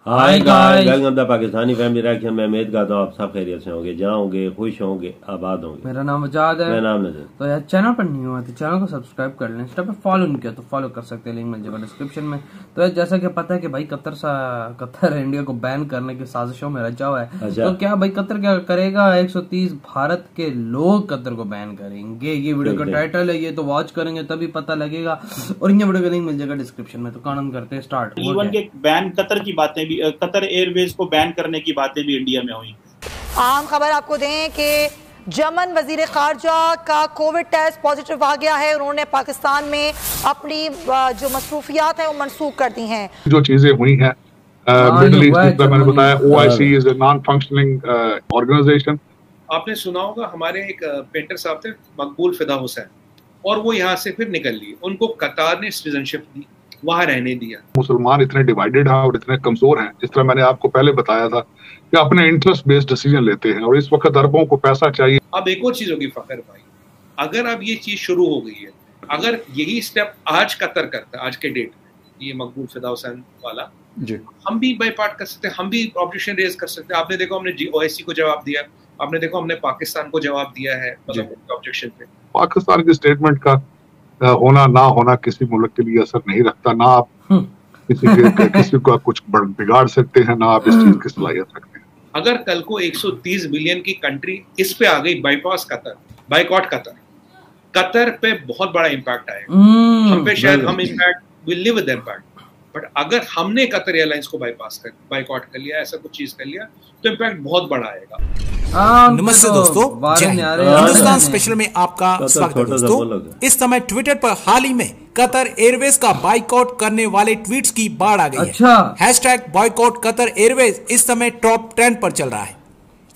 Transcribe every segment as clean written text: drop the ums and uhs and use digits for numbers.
Hi guys, welcome the Pakistani family reaction में। उम्मीद करता हूँ आप सब खैरियत से होंगे, जहाँ होंगे खुश होंगे, आबाद होंगे। मेरा नाम आजाद है। मेरा नाम नजर। तो यार चैनल पर नहीं हुआ तो चैनल को सब्सक्राइब कर लें। इंस्टा पे फॉलो नहीं किया तो फॉलो कर सकते हैं, लिंक मिल जाएगा डिस्क्रिप्शन में। तो यार जैसा कि पता है कि भाई कतर इंडिया को बैन करने की साजिशों में रचा हुआ है। तो क्या भाई कतर क्या करेगा? 130 भारत के लोग कतर को बैन करेंगे। ये वीडियो का टाइटल है, ये तो वॉच करेंगे तभी पता लगेगा। और ये वीडियो का लिंक मिल जाएगा डिस्क्रिप्शन में। तो कानून करते हैं स्टार्ट। इवन के बैन कतर की बातें भी, कतर एयरवेज को बैन करने की बातें भी इंडिया में हुई। आम खबर आपको दें कि यमन वजीर खारजा का कोविड टेस्ट पॉजिटिव आ गया है। उन्होंने पाकिस्तान में अपनी जो मसरूफियात है वो मनसूख कर दी हैं। जो चीजें हुई हैं मिडिल ईस्ट में, मैंने बताया OIC is a non functioning organisation. आपने सुना होगा, हमारे एक पेंटर साहब थे मकबूल फिदा हुसैन, और वो यहाँ से फिर निकल लिए। उनको कतार ने सिटीजनशिप दी, वहां रहने दिया। मुसलमान इतने डिवाइडेड हैं और इतने कमजोर हैं, जिस तरह मैंने आपको पहले बताया था कि अपने इंटरेस्ट बेस्ड डिसीजन लेते हैं, और इस वक्त अरबों को पैसा चाहिए। अब एक और चीज होगी फखर भाई, अगर अब ये चीज शुरू हो गई है, अगर यही स्टेप आज कतर करता है, आज के डेट में, ये मकबूल फिदा हुसैन वाला जी, हम भी बाईपार्ट कर सकते हैं, हम भी ऑब्जेक्शन रेज कर सकते हैं। आपने देखा हमने OIC को जवाब दिया, आपने देखा हमने पाकिस्तान को जवाब दिया है, मतलब ऑब्जेक्शन पे। पाकिस्तान की स्टेटमेंट का होना ना होना किसी मुल्क के लिए असर नहीं रखता। ना आप किसी को कुछ बिगाड़ सकते हैं, ना आप इस चीज की सलाहियत रखते हैं। अगर कल को 130 बिलियन की कंट्री इस पे आ गई, bypass Qatar, boycott Qatar, Qatar पे बहुत बड़ा इम्पैक्ट आएगा। हम पे शायद हम impact will live with impact, but अगर हमने कतर एयरलाइंस को बाइकॉट कर लिया, ऐसा कुछ चीज कर लिया, तो इम्पैक्ट बहुत बड़ा आएगा। नमस्ते दोस्तों, हिंदुस्तान स्पेशल में आपका स्वागत है दोस्तों। इस समय ट्विटर पर हाल ही में कतर एयरवेज का बाइकआउट करने वाले ट्वीट्स की बाढ़ आ गई है। हैशटैग बॉयकॉट कतर एयरवेज इस समय टॉप ट्रेंड पर चल रहा है।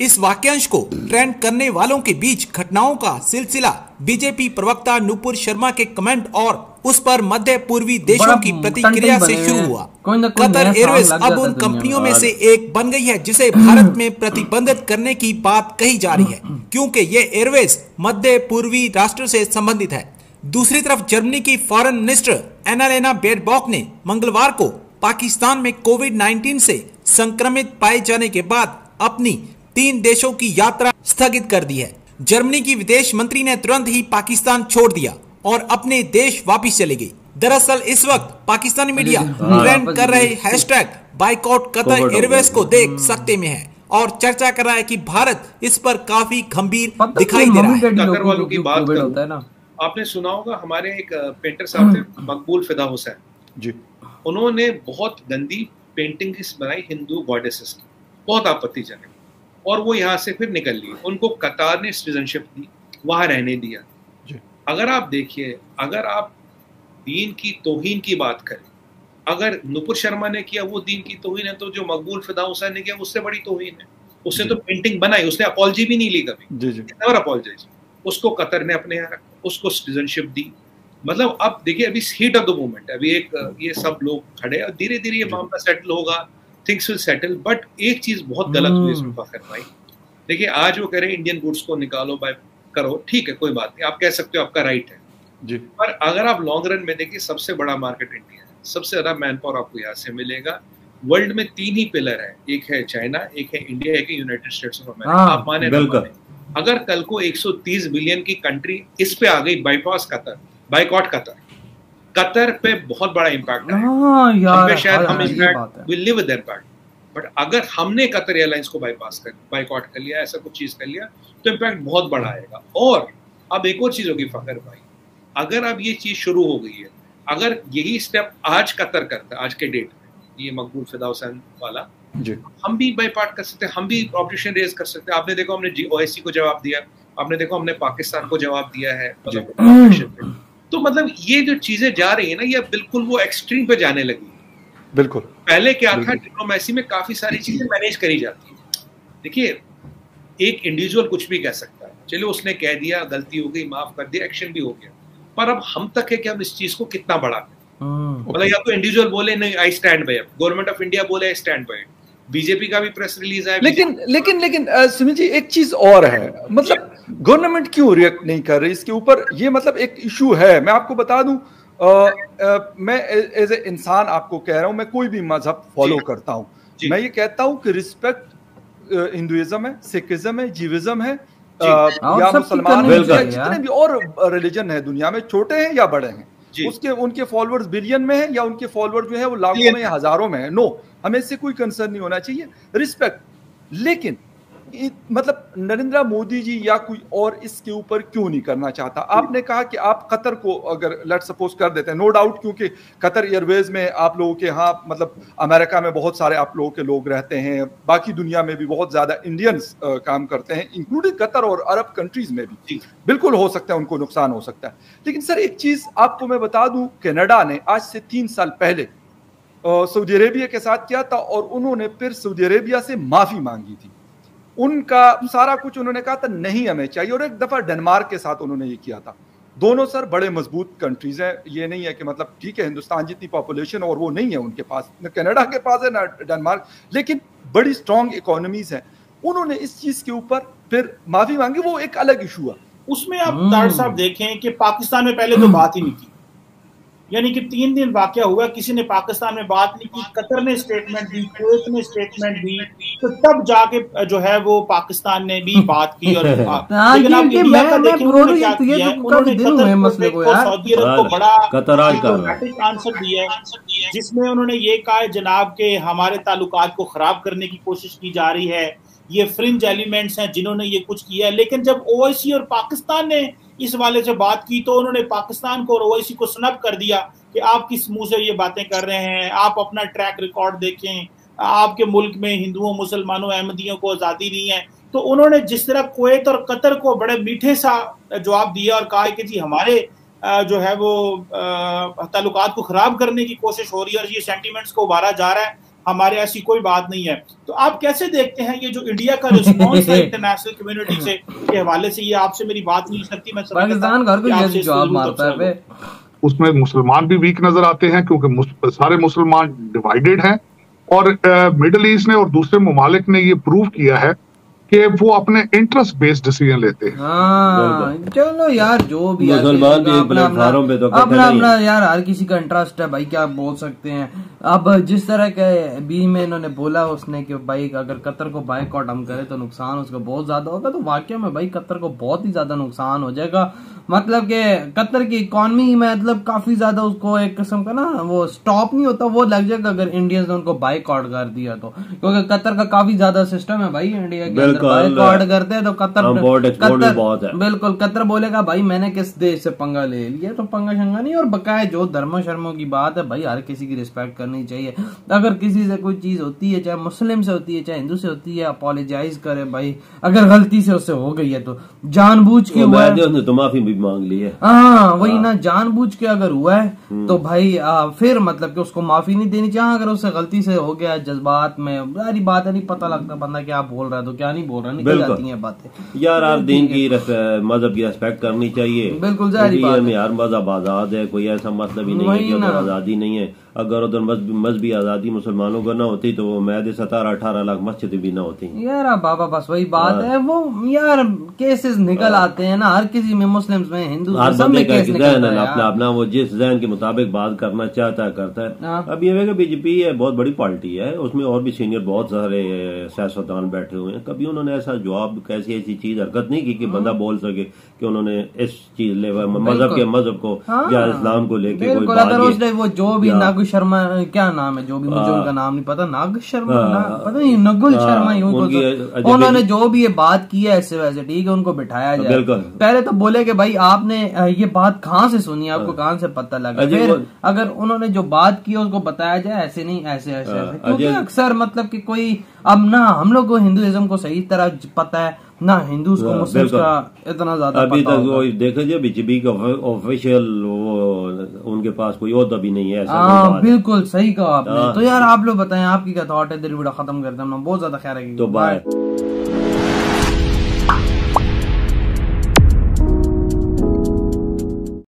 इस वाक्यांश को ट्रेंड करने वालों के बीच घटनाओं का सिलसिला बीजेपी प्रवक्ता नुपुर शर्मा के कमेंट और उस पर मध्य पूर्वी देशों की प्रतिक्रिया से शुरू हुआ। कतर एयरवेज अब उन कंपनियों में से एक बन गई है जिसे भारत में प्रतिबंधित करने की बात कही जा रही है, क्योंकि ये एयरवेज मध्य पूर्वी राष्ट्र से संबंधित है। दूसरी तरफ जर्मनी की फॉरेन मिनिस्टर एनालेना बेरबॉक ने मंगलवार को पाकिस्तान में कोविड-19 से संक्रमित पाए जाने के बाद अपनी 3 देशों की यात्रा स्थगित कर दी है। जर्मनी की विदेश मंत्री ने तुरंत ही पाकिस्तान छोड़ दिया और अपने देश वापस चले गई। दरअसल इस वक्त पाकिस्तानी मीडिया ट्रेंड कर रहे हैशटैग बाइकॉट कतर एयरवेज को देख सकते में है और चर्चा कर रहा है कि भारत इस पर काफी गंभीर दिखाई दे रहा है। कतर वालों की बात होता है ना, आपने सुना होगा, हमारे एक पेंटर साहब थे मकबूल फिदा हुसैन जी, उन्होंने बहुत गंदी पेंटिंग बनाई हिंदू गॉडेसेस की, बहुत आपत्तिजनक, और वो यहाँ से फिर निकल लिए। उनको कतार ने सिटीजनशिप दी, वहां रहने दिया। अगर आप देखिए, अगर आप दीन की तौहीन की बात करें, अगर नुपुर शर्मा ने किया वो दीन की तौहीन है, तो जो मकबूल फिदा हुसैन ने किया उससे बड़ी तौहीन है। उसने तो पेंटिंग बनाई, उसने अपॉलजी भी नहीं ली कभी, नेवर अपॉलजाइज। उसको कतर ने अपने यहाँ रखा, उसको सिटीजनशिप दी। मतलब अब देखिए, अभी हीट ऑफ द मोमेंट, अभी एक ये सब लोग खड़े, और धीरे धीरे ये मामला सेटल होगा, थिंग्स विल सेटल। बट एक चीज बहुत गलत हुई इसमें फखर भाई। देखिए, आज वो कह रहे हैं इंडियन गुड्स को निकालो, बाय करो, ठीक है, कोई बात नहीं, आप कह सकते हो, आपका राइट है जी। पर अगर आप लॉन्ग रन में देखिए, सबसे बड़ा मार्केट इंडिया है, सबसे ज्यादा मैन पावर आपको यहाँ से मिलेगा। वर्ल्ड में 3 ही पिलर है, एक है चाइना, एक है इंडिया, एक है यूनाइटेड स्टेट्स ऑफ अमेरिका। आप माने ना माने, अगर कल को 130 बिलियन की कंट्री इस पे आ गई, bypass Qatar, boycott Qatar, Qatar पे बहुत बड़ा इम्पैक्ट है। शायद हम impact will live with impact, but अगर हमने कतर एयरलाइंस को बाइकॉट कर लिया, ऐसा कुछ चीज कर लिया, तो इम्पैक्ट बहुत बड़ा आएगा। और अब एक और चीज होगी फखर भाई, अगर अब ये चीज शुरू हो गई है, अगर यही स्टेप आज कतर करता है, आज के डेट में, ये मकबूल फिदा हुसैन वाला जी, हम भी बाईपार्ट कर सकते हैं, हम भी ऑब्जेक्शन रेज कर सकते हैं। आपने देखा हमने OIC को जवाब दिया, आपने देखा हमने पाकिस्तान को जवाब दिया है, मतलब तो मतलब ये जो चीजें जा रही है ना, ये बिल्कुल वो एक्सट्रीम पे जाने लगी। बिल्कुल पहले क्या था, डिप्लोमेसी में काफी सारी चीजें मैनेज करी जाती है। देखिए, एक इंडिविजुअल कुछ भी कह सकता है, चलो उसने कह दिया, गलती हो गई, माफ कर दिया, एक्शन भी हो गया, पर अब हम तक है कि हम इस चीज को कितना बढ़ा दें। मतलब या तो इंडिविजुअल बोले नहीं, I stand by, government of India बोले आई स्टैंड बाय, बीजेपी का भी प्रेस रिलीज आया। लेकिन सुमित जी, एक चीज और है, मतलब गवर्नमेंट क्यों रिएक्ट नहीं कर रही इसके ऊपर? ये मतलब एक इशू है। मैं आपको बता दूं, मैं एज ए इंसान आपको कह रहा हूं, मैं कोई भी मजहब फॉलो करता हूं, मैं ये कहता हूँ कि रिस्पेक्ट हिंदुइज्म है, सिखिज्म है, जीविज्म है, या मुसलमान है, जितने भी और रिलीजन है दुनिया में, छोटे हैं या बड़े हैं, उसके उनके फॉलोअर्स बिलियन में है या उनके फॉलोअर्स जो है वो लाखों में या हजारों में है, नो, हमें इससे कोई कंसर्न नहीं होना चाहिए, रिस्पेक्ट। लेकिन मतलब नरेंद्र मोदी जी या कोई और इसके ऊपर क्यों नहीं करना चाहता? आपने कहा कि आप कतर को अगर लेट सपोज कर देते हैं, नो डाउट, क्योंकि कतर एयरवेज में आप लोगों के यहाँ मतलब अमेरिका में बहुत सारे आप लोगों के लोग रहते हैं, बाकी दुनिया में भी बहुत ज्यादा इंडियंस काम करते हैं, इंक्लूडिंग कतर और अरब कंट्रीज में भी बिल्कुल हो सकता है उनको नुकसान हो सकता है। लेकिन सर एक चीज आपको मैं बता दूं, कनाडा ने आज से 3 साल पहले सऊदी अरेबिया के साथ किया था और उन्होंने फिर सऊदी अरेबिया से माफी मांगी थी, उनका सारा कुछ उन्होंने कहा था नहीं हमें चाहिए, और एक दफा डेनमार्क के साथ उन्होंने ये किया था। दोनों सर बड़े मजबूत कंट्रीज हैं, ये नहीं है कि मतलब ठीक है हिंदुस्तान जितनी पॉपुलेशन और वो नहीं है उनके पास, न कनाडा के पास है ना डेनमार्क, लेकिन बड़ी स्ट्रॉन्ग इकोनॉमीज हैं। उन्होंने इस चीज के ऊपर फिर माफी मांगी, वो एक अलग इशू है। उसमें आप तार साहब देखें कि पाकिस्तान में पहले तो बात ही नहीं की, यानी कि 3 दिन वाकया हुआ, किसी ने पाकिस्तान में बात नहीं की, कतर ने स्टेटमेंट दी, कुवैत ने स्टेटमेंट दी, तो तब जाके जो है वो पाकिस्तान ने भी बात की। और लेकिन आप इंडिया का देखें उन्होंने क्या किया है, उन्होंने कतर को सऊदी अरब को बड़ा डिप्लोमेटिक आंसर दिया है, जिसमें उन्होंने ये कहा है जनाब के हमारे ताल्लुकात को खराब करने की कोशिश की जा रही है, ये फ्रिंज एलिमेंट्स हैं जिन्होंने ये कुछ किया है। लेकिन जब ओआईसी और पाकिस्तान ने इस वाले से बात की तो उन्होंने पाकिस्तान को और ओआईसी को स्नब कर दिया कि आप किस मुंह से ये बातें कर रहे हैं, आप अपना ट्रैक रिकॉर्ड देखें, आपके मुल्क में हिंदुओं, मुसलमानों, अहमदियों को आज़ादी नहीं है। तो उन्होंने जिस तरह कुवैत और कतर को बड़े मीठे सा जवाब दिया और कहा कि जी हमारे जो है वो ताल्लुकात को खराब करने की कोशिश हो रही है और ये सेंटीमेंट्स को उभारा जा रहा है, हमारे ऐसी कोई बात नहीं है। तो आप कैसे देखते हैं ये जो इंडिया का रिस्पॉन्स है इंटरनेशनल कम्युनिटी से के हवाले से? ये आपसे मेरी बात नहीं सकती, मैं पाकिस्तान घर को ये जवाब मारता है, उसमें मुसलमान भी वीक नजर आते हैं क्योंकि सारे मुसलमान डिवाइडेड हैं, और मिडिल ईस्ट ने और दूसरे ममालिक ने ये प्रूव किया है कि वो अपने इंटरेस्ट बेस्ड डिसीजन लेते हैं। चलो यार जो भी मुसलमान भी प्लेटफॉर्म पे तो अपना यार हर किसी का इंटरेस्ट है भाई, क्या बोल सकते हैं। अब जिस तरह के बी में इन्होंने बोला उसने कि भाई अगर कतर को बायकॉट हम करें तो नुकसान उसका बहुत ज्यादा होगा, तो वाकई में भाई कतर को बहुत ही ज्यादा नुकसान हो जाएगा। मतलब कि कतर की इकोनॉमी में मतलब काफी ज्यादा उसको एक किस्म का ना वो स्टॉप नहीं होता वो लग जाएगा अगर इंडियंस ने उनको बायकॉट कर दिया तो, क्योंकि कतर का काफी ज्यादा सिस्टम है भाई इंडिया के अंदर, बायकॉट करते हैं तो कतर बहुत है। बिल्कुल कतर बोलेगा भाई मैंने किस देश से पंगा ले लिया, तो पंगा शंगा नहीं। और बकाया जो धर्मों शर्मों की बात है भाई हर किसी की रिस्पेक्ट करनी चाहिए। अगर किसी से कोई चीज होती है, चाहे मुस्लिम से होती है चाहे हिंदू से होती है, अपोलोजाइज करे भाई, अगर गलती से उससे हो गई है तो जानबूझ के हुआ है तो माफी भी मांग ली है। हाँ वही ना, जानबूझ के अगर हुआ है तो भाई फिर मतलब कि उसको माफी नहीं देनी चाहिए। अगर उससे गलती से हो गया जज्बात में, सारी बात नहीं पता लगता बंदा क्या बोल रहा है तो क्या नहीं बोल रहा, निकल जाती हैं बातें। यार हर दिन की मजहब की रेस्पेक्ट करनी चाहिए, बिल्कुल जारी बात है। यार मजहब आजाद है, कोई ऐसा मतलब ही नहीं है कि उधर आजादी नहीं है। अगर उधर मजहबी आजादी मुसलमानों को ना होती तो वो मैदे 17-18 लाख मस्जिद भी ना होती यार। बाबा बस वही बात है, वो यार केसेस निकल आते हैं ना हर किसी में, मुस्लिम में, हिंदू में केस निकलता है। अपना अपना वो जिस जहन के मुताबिक बात करना चाहता है करता है। अब ये बीजेपी है बहुत बड़ी पार्टी है, उसमें और भी सीनियर बहुत सारे सियासतदान बैठे हुए हैं, कभी उन्होंने ऐसा जवाब कैसी ऐसी चीज हरकत नहीं की कि बंदा बोल सके कि उन्होंने इस चीज मजहब को या इस्लाम को लेके कोई बात। वो जो भी नागु शर्मा क्या नाम है, जो भी मुझे उनका नाम नहीं पता, नाग शर्मा पता नहीं, नगुल शर्मा उन्होंने जो भी ये बात की है ऐसे वैसे ठीक है उनको बिठाया जाए। पहले तो बोले कि भाई आपने ये बात कहाँ से सुनी, आपको कहाँ से पता लगा। फिर अगर उन्होंने जो बात की उसको बताया जाए ऐसे नहीं ऐसे ऐसे, क्योंकि अक्सर मतलब कि कोई अब ना हम लोग को हिंदुइज्म को सही तरह पता है ना हिंदूज को मुस्लिम्स का इतना ज्यादा अभी तक वो देखो जी बीजेपी का ऑफिशियल उनके पास कोई ओहदा भी नहीं है। हाँ बिल्कुल सही कहा आपने। तो यार आप लोग बताएं आपकी क्या थॉट है, वीडियो खत्म करते हैं, बहुत ज्यादा ख्याल है। तो बाय।